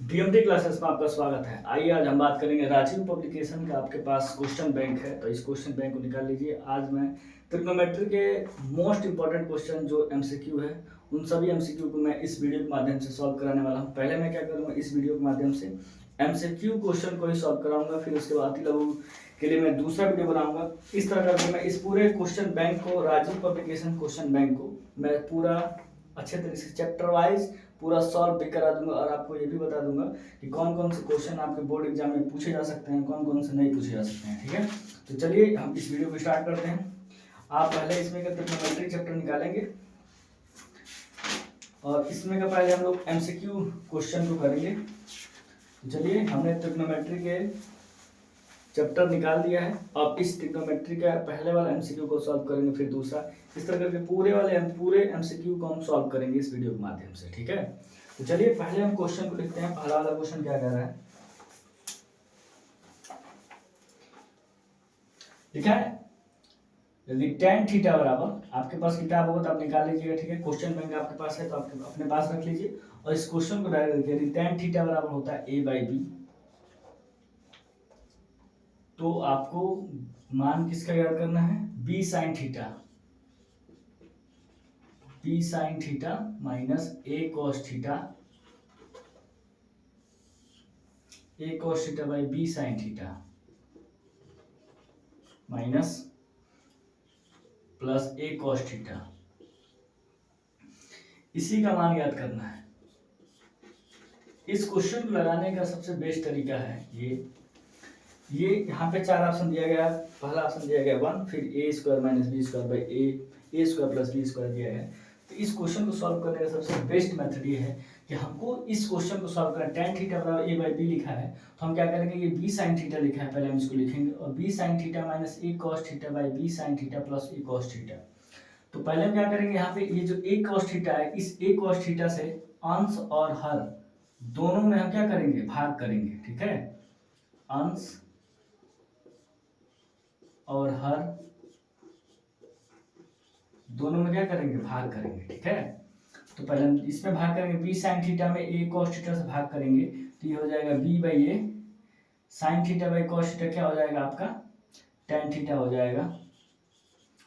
DMT classes में आपका स्वागत है। आइए आज हम बात करेंगे राजीव पब्लिकेशन का। आपके पास क्वेश्चन बैंक है तो इस क्वेश्चन बैंक को निकाल लीजिए। आज मैं ट्रिग्नोमेट्री के मोस्ट इंपॉर्टेंट क्वेश्चन जो एमसीक्यू है उन सभी एमसीक्यू को मैं इस वीडियो के माध्यम से सॉल्व कराने वाला हूं। पहले मैं क्या करूंगा, इस वीडियो के माध्यम से एमसीक्यू क्वेश्चन को ही सॉल्व कराऊंगा, फिर उसके बाद अति लघु के लिए मैं दूसरा वीडियो बनाऊंगा। इस तरह करके मैं इस पूरे क्वेश्चन बैंक को, राजीव पब्लिकेशन क्वेश्चन बैंक को मैं पूरा अच्छे तरीके से चैप्टर वाइज पूरा सॉल्व भी करा दूंगा और आपको ये भी बता दूंगा कि कौन कौन से क्वेश्चन आपके बोर्ड एग्जाम में पूछे जा सकते हैं, कौन कौन से नहीं पूछे जा सकते हैं। ठीक है, तो चलिए हम इस वीडियो को स्टार्ट करते हैं। आप पहले इसमें का ट्रिग्नोमेट्री चैप्टर निकालेंगे और इसमें का पहले हम लोग एमसीक्यू क्वेश्चन को करेंगे। तो चलिए, हमने ट्रिग्नोमेट्री के चैप्टर निकाल दिया है। अब इस ट्रिग्नोमेट्री का पहले वाला एमसीक्यू को सॉल्व करेंगे, फिर दूसरा, इस तरह करके पूरे एमसीक्यू को हम सॉल्व करेंगे इस वीडियो के माध्यम से। ठीक है, तो चलिए पहले हम क्वेश्चन को लिखते हैं। पहला वाला क्वेश्चन क्या कह रहा है, लिखा है यदि tan थीटा बराबर, आपके पास किताब होगा तो आप निकाल लीजिएगा। ठीक है, क्वेश्चन बैंक आपके पास है तो आप अपने पास रख लीजिए और इस क्वेश्चन को डायरेक्ट देखिए। यदि tan थीटा बराबर होता है a/b, तो आपको मान किसका याद करना है, b sin theta, b sin theta minus a cos theta, a cos theta by b sin theta minus plus a cos theta, इसी का मान याद करना है। इस क्वेश्चन को लगाने का सबसे बेस्ट तरीका है ये यहाँ पे चार ऑप्शन दिया गया है। पहला ऑप्शन दिया गया 1, फिर a square minus B square by a square plus B square दिया है। तो इस क्वेश्चन को सॉल्व करने का सबसे बेस्ट मेथड ये है कि हमको इस क्वेश्चन को सॉल्व करना। tan थीटा बराबर a/b लिखा है तो हम क्या करेंगे, ये b sin थीटा लिखा है, पहले हम इसको लिखेंगे और b sin theta minus a cos theta by b sin theta plus a cos theta. तो पहले हम क्या करेंगे, यहाँ पे ये जो a cos थीटा है, इस a cos थीटा से अंश और हर दोनों में हम क्या करेंगे, भाग करेंगे। ठीक है, अंश और हर दोनों में क्या करेंगे, भाग करेंगे। ठीक है, तो पहले हम इसमें भाग करेंगे, b sin थीटा में a cos थीटा से भाग करेंगे तो ये हो जाएगा b by a sin theta by cos theta, क्या हो जाएगा आपका tan थीटा हो जाएगा।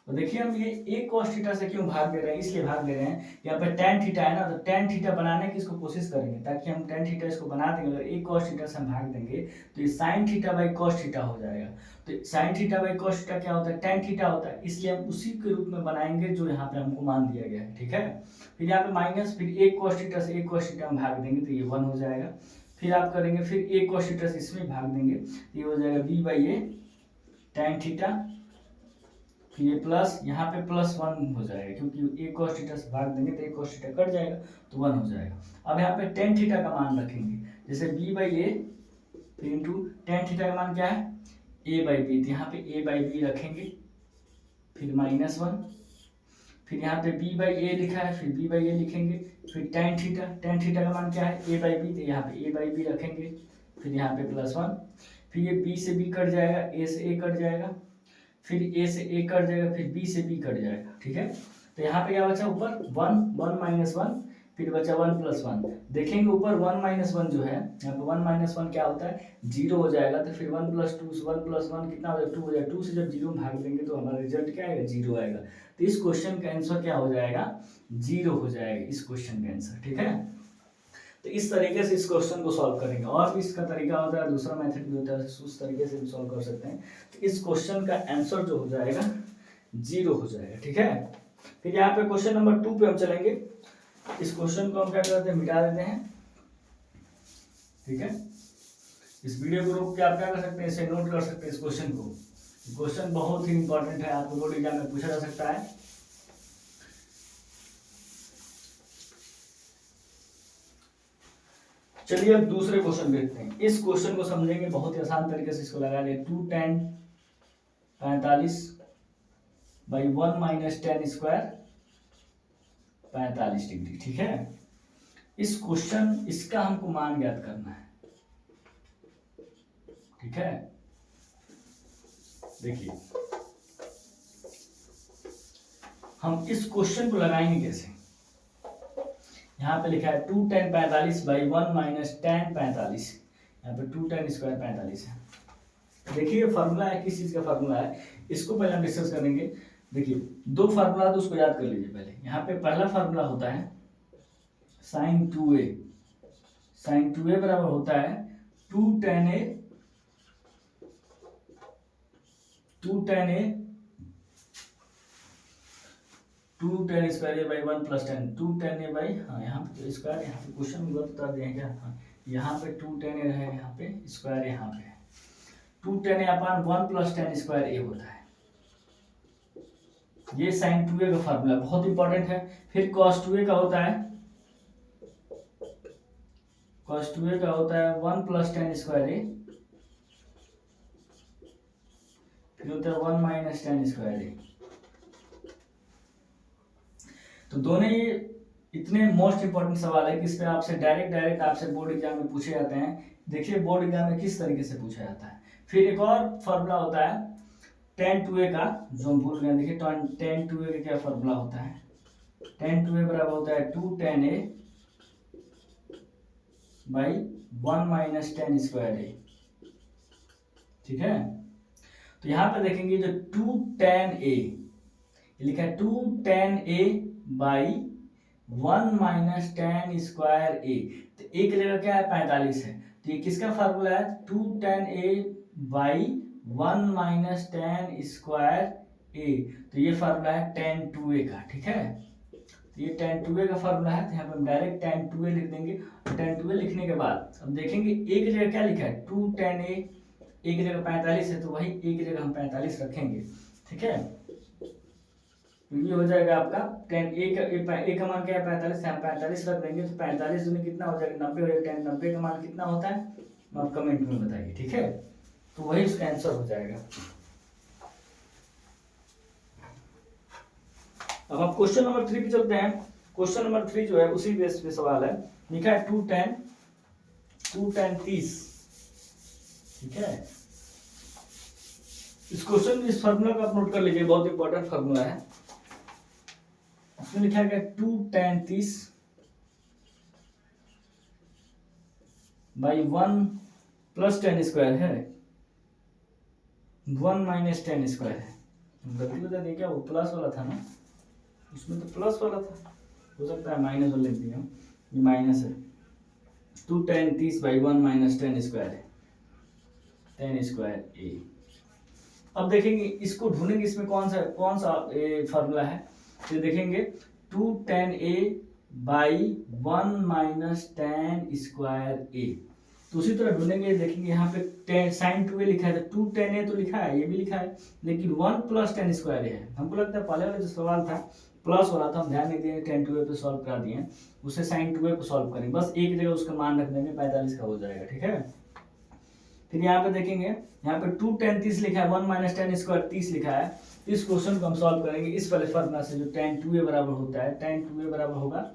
तो देखिए हम ये a cos थीटा से क्यों भाग दे रहे हैं, इसलिए भाग दे रहे हैं, यहाँ पे tan थीटा है ना, तो tan थीटा बनाने की इसको कोशिश करेंगे ताकि हम tan थीटा इसको बना देंगे। अगर a cos थीटा से हम भाग देंगे तो ये sin theta by cos theta हो जाएगा। तो sin theta by cos theta क्या होता है, tan थीटा होता है, इसलिए हम उसी के रूप में बनाएंगे जो यहाँ पे हमको मान दिया गया है। ठीक है, फिर यहाँ पे माइनस, फिर a cos थीटा से a cos थीटा हम भाग देंगे तो ये 1 हो जाएगा। फिर आप करेंगे, फिर a cos थीटा से इसमें भाग देंगे तो ये हो जाएगा b by a tan theta, फिर ये प्लस, यहाँ पे प्लस 1 हो जाएगा क्योंकि a cos थीटा से भाग देंगे तो a cos थीटा कट जाएगा तो 1 हो जाएगा। अब यहाँ पे tan थीटा का मान रखेंगे, जैसे b बाई a फिर इंटू tan थीटा का मान क्या है a बाई b, तो यहाँ पे a बाई b रखेंगे, फिर माइनस 1, फिर यहाँ पे b बाई a लिखा है, फिर b बाई a लिखेंगे, फिर tan थीटा का मान क्या है a बाई b, तो यहाँ पे a बाई b रखेंगे, फिर यहाँ पे प्लस 1, फिर ये b से b कट जाएगा, a से a कट जाएगा, फिर a से a कट जाएगा, फिर b से b कट जाएगा। ठीक है, तो यहाँ पे क्या बचा, ऊपर 1 माइनस 1, फिर बचा 1 प्लस 1। देखेंगे ऊपर 1 माइनस 1 जो है, यहाँ पे 1 माइनस 1 क्या होता है, 0 हो जाएगा। तो फिर 1 प्लस 2 1 प्लस 1 कितना हो जाएगा, 2 हो जाएगा। 2 से जब 0 भाग देंगे तो हमारा रिजल्ट क्या आएगा, 0 आएगा। तो इस क्वेश्चन का आंसर क्या हो जाएगा, 0 हो जाएगा इस क्वेश्चन का आंसर। ठीक है, तो इस तरीके से इस क्वेश्चन को सॉल्व करेंगे। और भी इसका तरीका होता है, दूसरा मेथड भी होता है, उस तरीके से भी सॉल्व कर सकते हैं। तो इस क्वेश्चन का आंसर जो हो जाएगा 0 हो जाएगा। ठीक है, फिर यहाँ पे क्वेश्चन नंबर 2 पे हम चलेंगे। इस क्वेश्चन को हम क्या करते हैं, मिटा देते हैं। ठीक है, इस वीडियो को रोक के आप क्या कर सकते हैं, इसे नोट कर सकते हैं इस क्वेश्चन को। क्वेश्चन बहुत ही इंपॉर्टेंट है, आपको बोर्ड एग्जाम में पूछा जा सकता है। चलिए अब दूसरे क्वेश्चन देखते हैं। इस क्वेश्चन को समझेंगे बहुत ही आसान तरीके से, इसको लगा ले 2 tan 45 by 1 minus tan square 45 degree. ठीक है, इस क्वेश्चन इसका हमको मान ज्ञात करना है। ठीक है, देखिए हम इस क्वेश्चन को लगाएंगे कैसे। यहाँ पे लिखा है 2 tan 45 बाई 1 माइनस tan 45, यहाँ पे 2 tan स्क्वायर 45 है। देखिए फार्मूला है, किस चीज़ का फार्मूला है इसको पहले हम डिस्कस करेंगे। देखिए दो फार्मूला तो उसको याद कर लीजिए पहले। यहाँ पे पहला फार्मूला होता है साइन 2a, साइन 2a बराबर होता है 2 tan a 2 tan a 2 tan square A by 1 plus tan 2 tan a by, हाँ यहाँ पे तो स्क्वायर, यहाँ पे क्वेश्चन में गलत बता दिए क्या, हाँ यहाँ पे 2 tan a रहेगा, यहाँ पे स्क्वायर यहाँ पे 2 tan a upon 1 plus tan square a होता है। ये साइन 2a का फार्मूला बहुत इंपॉर्टेंट है। फिर cos 2a का होता है, cos 2a का होता है 1 प्लस tan स्क्वायर a, फिर होता है 1 माइनस tan स्क्वायर a। तो दोनों ही इतने मोस्ट इंपॉर्टेंट सवाल है कि इस पे आपसे डायरेक्ट आपसे बोर्ड एग्जाम में पूछे जाते हैं। देखिए बोर्ड एग्जाम में किस तरीके से पूछा जाता है। फिर एक और फार्मूला होता है tan 2a का, जो हम भूल गए। देखिए tan 2a का क्या फार्मूला होता है, tan 2a बराबर होता है 2 tan a by 1 minus tan square a, ठीक है। तो यहाँ पे देखेंगे जो 2 tan a लिखा है 2 tan a by 1 minus tan square a, तो एक जगह क्या है 45 है, तो ये किसका फार्मूला है 2 tan a by 1 minus tan square a, तो ये फार्मूला है tan 2a का, ठीक है। तो ये tan 2a का फार्मूला है, तो यहाँ पे हम डायरेक्ट tan 2a लिख देंगे। tan 2a लिखने के बाद हम देखेंगे एक जगह क्या लिखा है 2 tan a, एक जगह 45 है, तो वही एक जगह हम 45 रखेंगे, ठीक है। तो ये हो जाएगा आपका tan a का मान क्या है 45, हम 45 रख देंगे, तो 45 दूनी कितना हो जाएगा 90 हो जाएगा। tan 90 का मान कितना होता है आप कमेंट में बताइए, ठीक है। तो वही उसका आंसर हो जाएगा। अब हम क्वेश्चन नंबर 3 पे चलते हैं। क्वेश्चन नंबर 3 जो है उसी बेस पे सवाल है। लिखा है 2 tan 30, ठीक है। इस क्वेश्चन इस फार्मूला को आप नोट कर लीजिए, बहुत इंपॉर्टेंट फार्मूला है। इसमें लिखा गया 2 tan 30 by 1 plus tan square है, 1 माइनस tan स्क्वायर है। गलती बता दी क्या, वो प्लस वाला था ना, उसमें तो प्लस वाला था, हो सकता है माइनस वाला लिख दिया, ये माइनस है। 2 tan 30 by 1 minus tan square है, tan स्क्वायर a। अब देखेंगे इसको ढूंढेंगे, इसमें कौन सा फार्मूला है, तो देखेंगे 2 tan a by 1 minus tan square a। तो उसी तरह ढूंढेंगे, देखेंगे यहाँ पे साइन 2a लिखा है, तो 2 tan a तो लिखा है, ये भी लिखा है, लेकिन 1 प्लस tan स्क्वायर a है। हमको लगता है पहले वाला जो सवाल था प्लस वाला था, हम ध्यान नहीं दिए, tan 2a पे सॉल्व करा दिए, उसे साइन 2a पे सॉल्व करेंगे, बस एक जगह उसका मान रख देंगे, 45 का हो जाएगा, ठीक है। फिर यहाँ पे देखेंगे, यहाँ पे 2 tan 30 लिखा है, 1 माइनस tan स्क्वायर 30 लिखा है। इस क्वेश्चन को हम सॉल्व करेंगे इस वाले फार्मूला से, जो tan 2a बराबर होता है, tan 2a बराबर होगा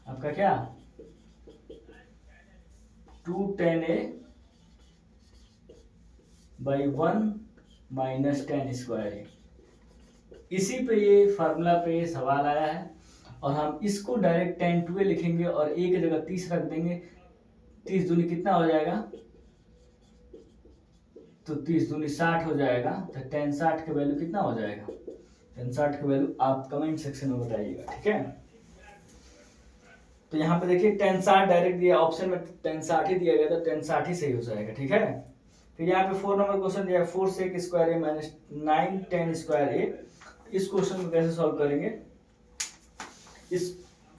आपका क्या 2 tan a by 1 minus tan square a। इसी पे ये फार्मूला पे सवाल आया है, और हम इसको डायरेक्ट tan 2a लिखेंगे और एक जगह 30 रख देंगे। 30 दूनी कितना हो जाएगा, तो 30 दूनी 60 हो जाएगा, तो tan 60 का वैल्यू कितना हो जाएगा, tan 60 का वैल्यू आप कमेंट सेक्शन में बताइएगा, ठीक है। तो यहाँ पे देखिए tan 60 डायरेक्ट दिया, ऑप्शन में tan 60 ही दिया गया, तो tan 60 ही सही हो जाएगा, ठीक है। फिर यहाँ पे 4 नंबर क्वेश्चन दिया है 4 sec square a minus 9 tan square a। इस क्वेश्चन को कैसे सॉल्व करेंगे, इस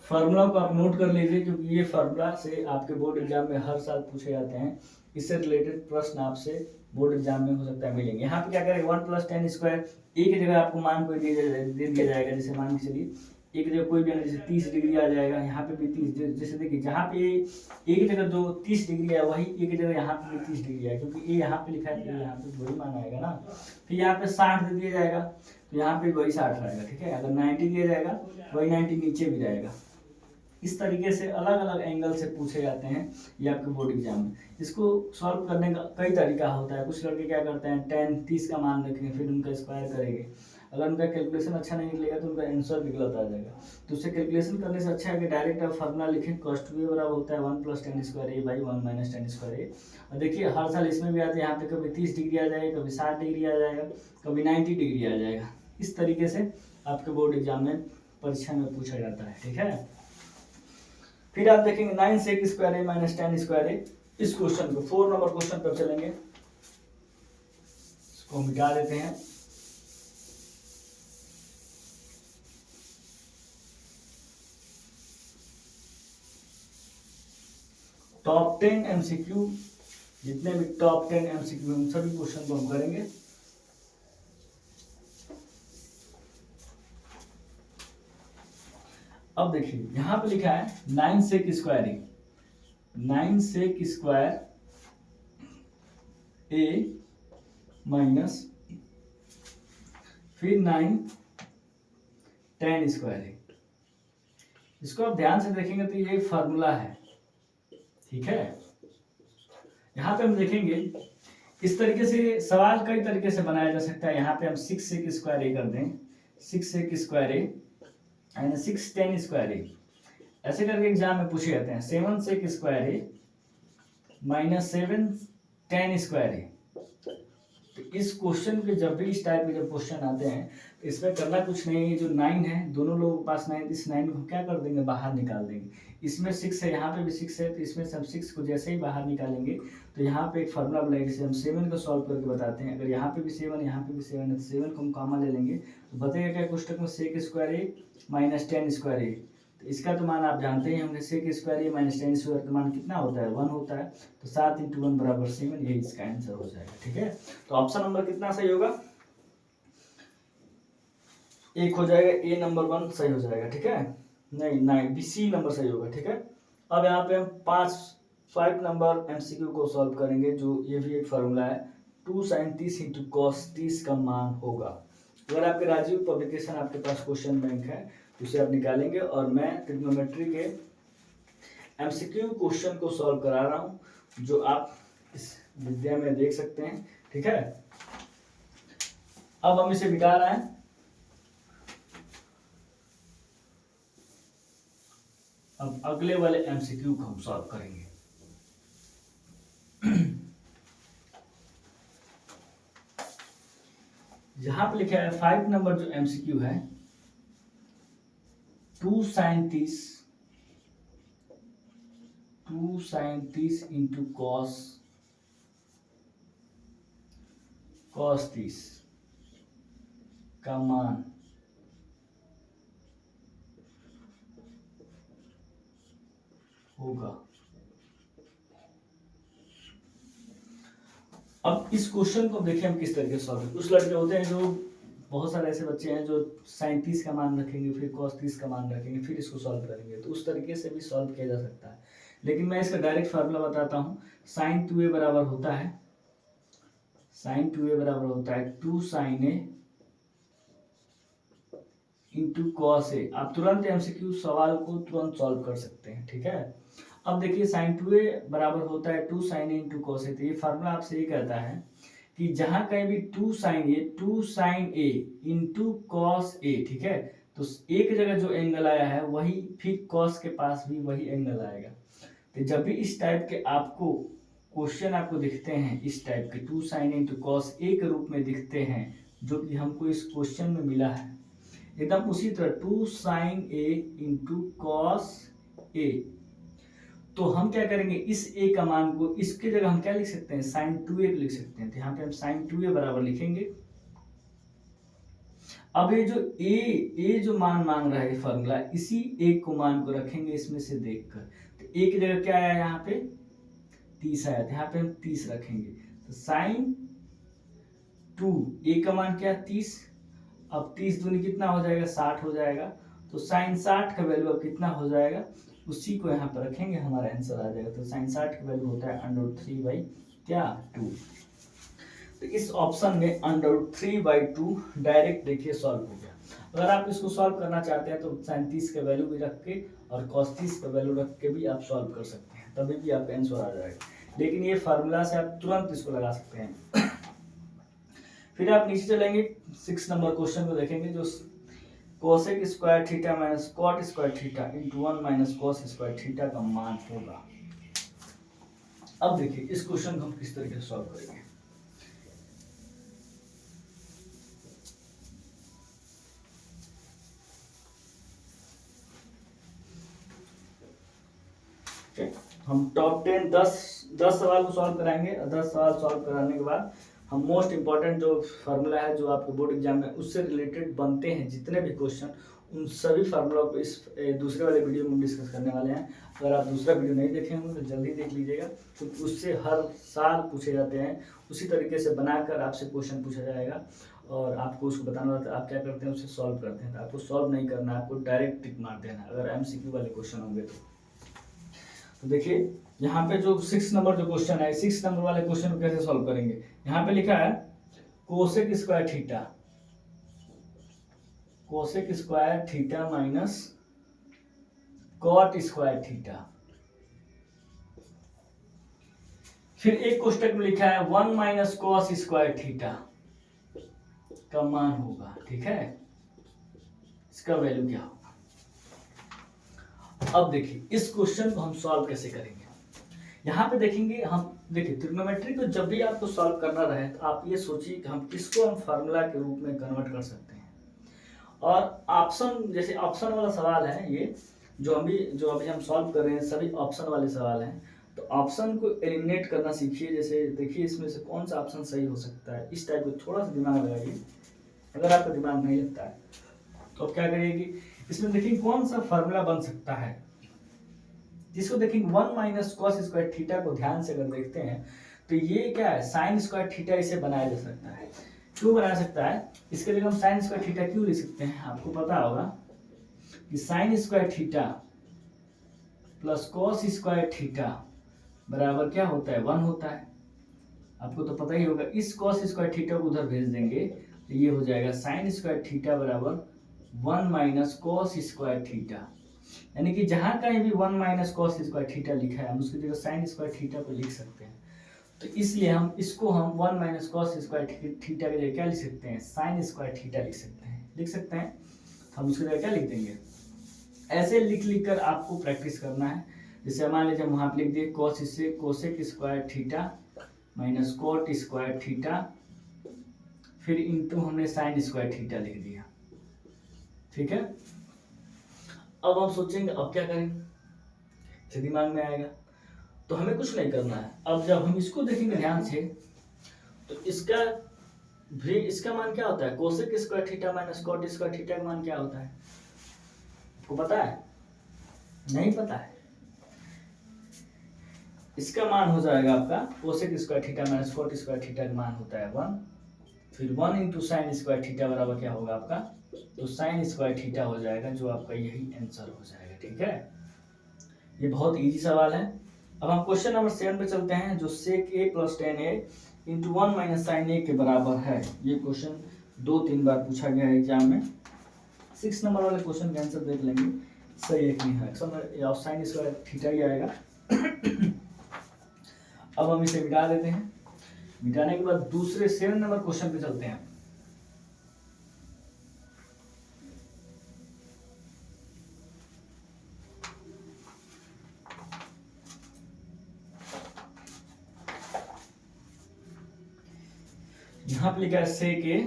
फार्मूला को आप नोट कर लीजिए, क्योंकि ये फार्मूला से आपके बोर्ड एग्जाम में हर साल पूछे जाते हैं। इससे रिलेटेड प्रश्न आपसे बोर्ड एग्जाम में हो सकता है मिलेंगे। यहाँ पे क्या करेंगे 1 प्लस tan स्क्वायर, एक जगह आपको मान कोई दे दिया जाएगा, जैसे मान के चलिए एक जगह कोई भी, जैसे 30 डिग्री आ जाएगा, यहाँ पे भी 30, जैसे देखिए जहाँ पे एक जगह जो 30 डिग्री है वही एक जगह यहाँ पे भी 30 डिग्री है, क्योंकि ये यहाँ पे लिखा है तो यहाँ पे वही मान आएगा ना। फिर यहाँ पे 60 दे दिया जाएगा, तो यहाँ पे वही 60 रहेगा, ठीक है। अगर 90 दिया जाएगा वही 90 नीचे भी रहेगा। इस तरीके से अलग अलग एंगल से पूछे जाते हैं ये आपके बोर्ड एग्जाम में। इसको सॉल्व करने का कई तरीका होता है। कुछ लड़के क्या करते हैं tan 30 का मान रखेंगे, फिर उनका स्क्वायर करेंगे, अगर उनका कैलकुलेशन अच्छा नहीं निकलेगा तो उनका आंसर भी गलत आ जाएगा। तो उससे कैलकुलेशन करने से अच्छा है कि डायरेक्ट आप फार्मूला लिखें, cos 2a बराबर होता है 1 + tan square a by 1 - tan square a। और देखिए हर साल इसमें भी आते हैं, यहाँ पे कभी 30 डिग्री आ जाएगा, कभी 60 डिग्री आ जाएगा, कभी 90 डिग्री आ जाएगा। इस तरीके से आपके बोर्ड एग्जाम में परीक्षा में पूछा जाता है, ठीक है। फिर आप देखेंगे 9 sec square a minus tan square a। इस क्वेश्चन को 4 नंबर क्वेश्चन पर चलेंगे, इसको मिटा देते हैं। टॉप 10 MCQ, जितने भी टॉप 10 MCQ उन सभी क्वेश्चन को हम करेंगे। अब देखिए यहाँ पे लिखा है 9 sec square a, 9 sec square a minus फिर 9 tan स्क्वायर a। इसको आप ध्यान से देखेंगे तो ये फार्मूला है, ठीक है। यहाँ पे हम देखेंगे इस तरीके से सवाल कई तरीके से बनाया जा सकता है। यहाँ पे हम 6 sec स्क्वायर a कर दें, 6 sec square a and 6 tan square a, ऐसे करके एग्जाम में पूछे जाते हैं। 7 sec square a minus 7 tan square a। तो इस क्वेश्चन के जब भी इस टाइप के जब क्वेश्चन आते हैं तो इसमें करना कुछ नहीं है। जो 9 है, दोनों लोगों के पास 9, इस 9 को क्या कर देंगे, बाहर निकाल देंगे। इसमें 6 है, यहाँ पे भी 6 है, तो इसमें से हम 6 को जैसे ही बाहर निकालेंगे तो यहाँ पे एक फार्मूला बनाएंगे, जिसे हम 7 को सॉल्व करके बताते हैं। अगर यहाँ पे भी 7, यहाँ पे भी 7 है, तो 7 को हम कॉमन ले लेंगे तो बचेगा क्या कोष्टक में, sec square a minus tan square a। तो इसका तो मान आप जानते ही होंगे, sec square a minus tan square का मान कितना होता है, 1 होता है। तो 7 × 1 बराबर 7, ये इसका आंसर हो जाएगा, ठीक है। तो ऑप्शन नंबर कितना सही होगा, 1 हो जाएगा, ए नंबर 1 सही हो जाएगा, ठीक है। नहीं, सी नंबर सही होगा, ठीक है। अब यहाँ पे हम 5 नंबर MCQ को सॉल्व करेंगे, जो ये भी एक फार्मूला है, 2 sin 30 × cos 30 का मान होगा। अगर आपके राजीव पब्लिकेशन आपके पास क्वेश्चन बैंक है तो उसे आप निकालेंगे, और मैं ट्रिग्नोमेट्री के MCQ क्वेश्चन को सॉल्व करा रहा हूँ, जो आप इस विद्या में देख सकते हैं, ठीक है। अब हम इसे मिटा रहे हैं। अब अगले वाले MCQ को हम सॉल्व करेंगे। यहां पे लिखा है 5 नंबर जो MCQ है, 2 sin 30 × cos 30 का मान होगा। अब इस क्वेश्चन को देखें हम किस तरीके से सॉल्व करें। कुछ लड़के होते हैं, जो बहुत सारे ऐसे बच्चे हैं जो sin 30 का मान रखेंगे, फिर cos 30 का मान रखेंगे, फिर इसको सॉल्व करेंगे। तो उस तरीके से भी सॉल्व किया जा सकता है, लेकिन मैं इसका डायरेक्ट फार्मूला बताता हूँ। sin 2a बराबर होता है, sin 2a बराबर होता है 2 sin a × cos a। आप तुरंत MCQ सवाल को तुरंत सॉल्व कर सकते हैं, ठीक है। अब देखिए sin 2a बराबर होता है 2 sin a × cos a। तो ये फार्मूला आपसे ये कहता है कि जहां कहीं भी 2 sin a × cos a, ठीक है, तो एक जगह जो एंगल आया है वही फिर cos के पास भी वही एंगल आएगा। तो जब भी इस टाइप के आपको क्वेश्चन आपको दिखते हैं, इस टाइप के 2 sin a × cos a के रूप में दिखते हैं, जो कि हमको इस क्वेश्चन में मिला है, एकदम उसी तरह 2 sin a × cos a, तो हम क्या करेंगे, इस a का मान को इसके जगह हम क्या लिख सकते हैं, sin 2a लिख सकते हैं। तो यहाँ पे हम sin 2a बराबर लिखेंगे। अब ये जो a जो मान मांग रहा है फार्मूला, इसी a को मान को रखेंगे इसमें से देखकर। तो a की जगह क्या आया, यहाँ पे 30 आया, तो यहाँ पे हम 30 रखेंगे। तो sin 2 a का मान क्या, 30। अब 30 दूनी कितना हो जाएगा, 60 हो जाएगा। तो sin 60 का वैल्यू अब कितना हो जाएगा, उसी को यहाँ पर रखेंगे, हमारा आंसर आ जाएगा। तो sin 60 का वैल्यू होता है √3/2। तो इस ऑप्शन में √3/2 डायरेक्ट देखिए सॉल्व हो गया। अगर आप इसको सॉल्व करना चाहते हैं तो sin 30 का वैल्यू भी रख के और cos 30 का वैल्यू रख के भी आप सॉल्व कर सकते हैं, तभी भी आपका आंसर आ जाएगा। लेकिन ये फार्मूला से आप तुरंत इसको लगा सकते हैं। फिर आप नीचे चलेंगे 6 नंबर क्वेश्चन को देखेंगे, जो cosec square theta minus cot square theta into 1 minus cos square theta का मान होगा। अब देखिए इस क्वेश्चन को हम किस तरीके से सॉल्व करेंगे। हम टॉप 10 10 सवाल को सॉल्व कराएंगे, और 10 सवाल सॉल्व कराने के बाद हम मोस्ट इंपॉर्टेंट जो फार्मूला है जो आपके बोर्ड एग्जाम में उससे रिलेटेड बनते हैं जितने भी क्वेश्चन, उन सभी फार्मूला को इस दूसरे वाले वीडियो में डिस्कस करने वाले हैं। अगर आप दूसरा वीडियो नहीं देखे होंगे तो जल्दी देख लीजिएगा, क्योंकि तो उससे हर साल पूछे जाते हैं, उसी तरीके से बनाकर आपसे क्वेश्चन पूछा जाएगा और आपको उसको बताना होता है आप क्या करते हैं, उसे सॉल्व करते हैं। तो आपको सॉल्व नहीं करना, आपको डायरेक्ट टिक मार देना अगर MCQ वाले क्वेश्चन होंगे तो देखिए यहाँ पे जो 6 नंबर जो क्वेश्चन है, 6 नंबर वाले क्वेश्चन को कैसे सॉल्व करेंगे। यहाँ पे लिखा है cosec square theta minus cot square theta. फिर एक कोष्टक में लिखा है 1 माइनस कॉस स्क्वायर थीटा का मान होगा, ठीक है, इसका वैल्यू क्या होगा। अब देखिए इस क्वेश्चन को हम सॉल्व कैसे करेंगे। यहाँ पे देखेंगे हम, देखिए ट्रिग्नोमेट्री को जब भी आपको सॉल्व करना रहे तो आप ये सोचिए कि हम किसको हम फार्मूला के रूप में कन्वर्ट कर सकते हैं। और ऑप्शन, जैसे ऑप्शन वाला सवाल है ये जो अभी हम सॉल्व कर रहे हैं, सभी ऑप्शन वाले सवाल हैं। तो ऑप्शन को एलिमिनेट करना सीखिए। जैसे देखिए इसमें से कौन सा ऑप्शन सही हो सकता है, इस टाइप को थोड़ा सा दिमाग लगाइए। अगर आपका दिमाग नहीं लगता है तो आप क्या करिएगी, इसमें देखिए कौन सा फार्मूला बन सकता है जिसको देखेंगे 1 माइनस कॉस स्क्वायर थीटा को ध्यान से अगर देखते हैं तो ये क्या है, साइन स्क्वायर थीटा इसे बनाया जा सकता है। क्यों बना सकता है, इसके लिए हम साइन स्क्वायर थीटा क्यों लिख सकते हैं, आपको पता होगा कि sign square theta plus cos square theta बराबर क्या होता है, 1 होता है। आपको तो पता ही होगा, इस कॉस स्क्वायर थीटा को उधर भेज देंगे तो ये हो जाएगा साइन स्क्वायर थीटा बराबर 1 माइनस कॉस स्क्वायर थीटा। यानी कि जहां कहीं भी 1 माइनस कॉस स्क्वायर थीटा लिखा है हम उसकी जगह साइन स्क्वायर थीटा को लिख सकते हैं। तो इसलिए हम इसको हम 1 माइनस कॉस स्क्वायर थीटा की जगह क्या लिख सकते हैं, साइन स्क्वायर थीटा लिख सकते हैं। हम उसकी जगह क्या लिख देंगे, ऐसे लिख कर आपको प्रैक्टिस करना है। जैसे मान लीजिए हम वहां पर लिख दिए कॉस से cosec square theta minus cot square theta, फिर इंटू हमने साइन स्क्वायर थीटा लिख दिया, ठीक है। अब हम सोचेंगे अब क्या करें, दिमाग में आएगा तो हमें कुछ नहीं करना है। अब जब हम इसको देखेंगे ध्यान से तो इसका मान क्या होता है, cosec square theta minus cot square theta का मान क्या होता है, आपको पता है, नहीं पता है। इसका मान हो जाएगा आपका cosec square theta minus cot square theta का मान होता है 1, फिर 1 इंटू साइन स्क्वायर थीटा बराबर क्या होगा आपका, तो साइन स्क्वायर थीटा हो जाएगा, जो आपका यही आंसर हो जाएगा, ठीक है। ये बहुत इजी सवाल है। अब हम क्वेश्चन नंबर 7 पे चलते हैं, जो sec a plus 10a into 1 minus sine a के बराबर है। ये क्वेश्चन 2-3 बार पूछा गया है एग्जाम में। 6 नंबर वाले क्वेश्चन का आंसर देख लेंगे, सही है कि नहीं है। साइन स्क्वायर थीटा ही आएगा। अब हम इसे मिटा देते हैं। मिटाने के बाद दूसरे 7 नंबर क्वेश्चन पे चलते हैं। यहां पे लिखा है sec A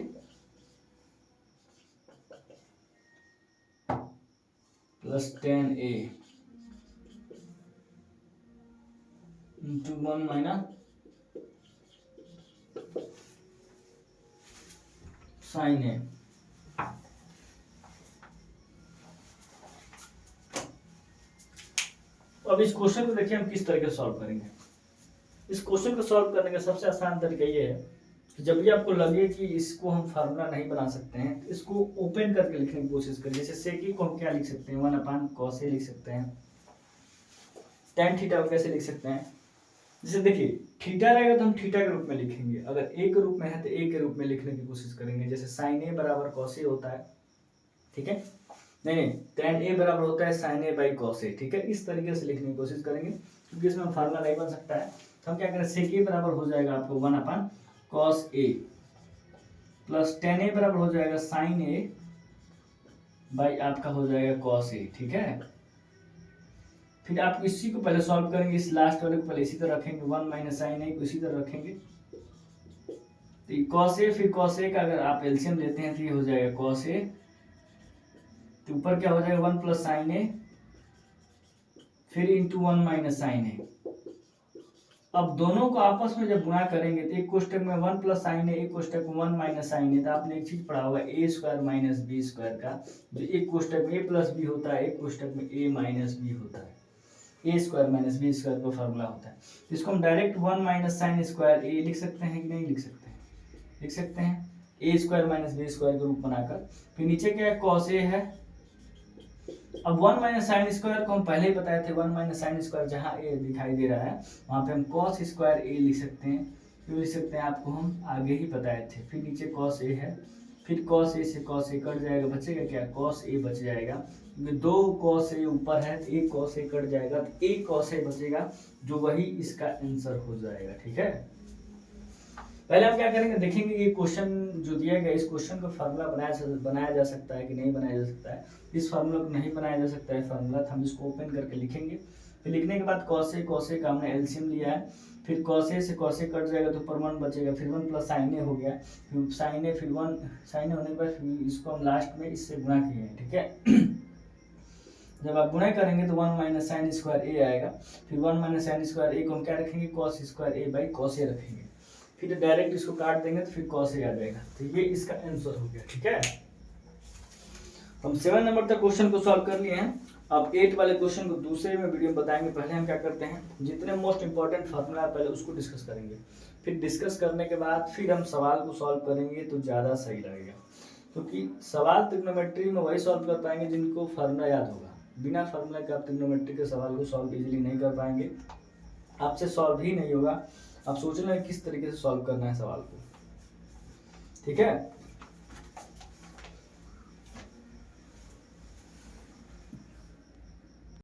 plus 10a into 1 minus sine A. अब इस क्वेश्चन को देखिए हम किस तरह से सॉल्व करेंगे। इस क्वेश्चन को सॉल्व करने का सबसे आसान तरीका ये है कि जब भी आपको लगे कि इसको हम फार्मूला नहीं बना सकते हैं तो इसको ओपन करके लिखने की कोशिश करिए। जैसे सेक को हम क्या लिख सकते हैं, 1 अपॉन कॉस ए लिख सकते हैं। tan थीटा को कैसे लिख सकते हैं, जैसे देखिए थीटा रहेगा तो हम थीटा के रूप में लिखेंगे, अगर ए के रूप में है तो ए के रूप में लिखने की कोशिश करेंगे। जैसे साइन ए बराबर कॉस ए होता है, ठीक है, नहीं tan ए बराबर होता है साइन ए बाई कॉस ए, ठीक है। इस तरीके से लिखने की कोशिश करेंगे, क्योंकि इसमें फार्मूला नहीं बन सकता है। तो हम क्या करें, सेक ए बराबर हो जाएगा आपको 1 upon cos A, plus ten ए बराबर हो जाएगा साइन ए बाई आपका हो जाएगा कॉस ए। ठीक है, फिर आप इसी को पहले सॉल्व करेंगे, इस लास्ट वाले को पहले इसी तरह रखेंगे, 1 माइनस साइन ए को इसी तरह रखेंगे, तो कॉस ए, फिर कॉस ए का अगर आप एलसीएम लेते हैं तो ये हो जाएगा कॉस ए, तो ऊपर क्या हो जाएगा 1 प्लस साइन ए, फिर इंटू 1 माइनस साइन ए। अब दोनों को आपस में जब गुणा करेंगे तो एक कोष्टक में 1 प्लस साइन ए, एक कोष्टक में 1 माइनस साइन ए, तो आपने एक चीज पढ़ा होगा ए स्क्वायर माइनस बी स्क्वायर का, जो एक कोष्टक में ए प्लस बी होता है, एक कोष्टक में ए माइनस बी होता है, ए स्क्वायर माइनस बी स्क्वायर का फॉर्मूला होता है। इसको हम डायरेक्ट 1 माइनस साइन स्क्वायर ए लिख सकते हैं कि नहीं लिख सकते हैं? लिख सकते हैं, ए स्क्वायर माइनस बी स्क्वायर के रूप बनाकर। फिर नीचे क्या है, कॉस ए है। अब 1 माइनस साइन स्क्वायर को हम पहले ही बताए थे, 1 माइनस साइन स्क्वायर जहाँ ए दिखाई दे रहा है वहाँ पे हम कॉस स्क्वायर ए लिख सकते हैं। क्यों लिख सकते हैं, आपको हम आगे ही बताए थे। फिर नीचे कॉस ए है, फिर कॉस ए से कॉस ए कट जाएगा, बचेगा क्या, कॉस ए बच जाएगा, क्योंकि 2 कॉस ए ऊपर है तो एक कॉस ए कट जाएगा, तो एक कॉस ए बचेगा, जो वही इसका आंसर हो जाएगा। ठीक है, पहले हम क्या करेंगे, देखेंगे ये क्वेश्चन जो दिया गया, इस क्वेश्चन का फार्मूला बनाया जा सकता है कि नहीं बनाया जा सकता है। इस फार्मूला को नहीं बनाया जा सकता है फार्मूला, तो हम इसको ओपन करके लिखेंगे। फिर लिखने के बाद कॉस ए का हमने एलसीएम लिया है, फिर कॉस ए से कॉस ए कट जाएगा तो ऊपर 1 बचेगा, फिर 1 प्लस साइन ए हो गया, फिर साइन ए, फिर 1 साइन ए होने के बाद इसको हम लास्ट में इससे गुणा किए हैं। ठीक है, जब आप गुणा करेंगे तो 1 माइनस साइन स्क्वायर ए आएगा, फिर 1 माइनस साइन स्क्वायर ए को हम क्या रखेंगे, cos square A by cos A रखेंगे, फिर डायरेक्ट इसको काट देंगे तो फिर कॉस ए आ जाएगा। तो ये इसका आंसर हो गया। ठीक है, हम 7 नंबर तक क्वेश्चन को सॉल्व कर लिए हैं। अब 8 वाले क्वेश्चन को दूसरे में वीडियो में बताएंगे। पहले हम क्या करते हैं, जितने मोस्ट इंपॉर्टेंट फार्मूला है पहले उसको डिस्कस करेंगे, फिर डिस्कस करने के बाद फिर हम सवाल को सॉल्व करेंगे तो ज़्यादा सही लगेगा, क्योंकि सवाल ट्रिग्नोमेट्री में वही सॉल्व कर पाएंगे जिनको फार्मूला याद होगा। बिना फार्मूला के आप ट्रिग्नोमेट्री के सवाल को सॉल्व इजीली नहीं कर पाएंगे, आपसे सॉल्व ही नहीं होगा। आप सोच रहे हैं किस तरीके से सॉल्व करना है सवाल को। ठीक है,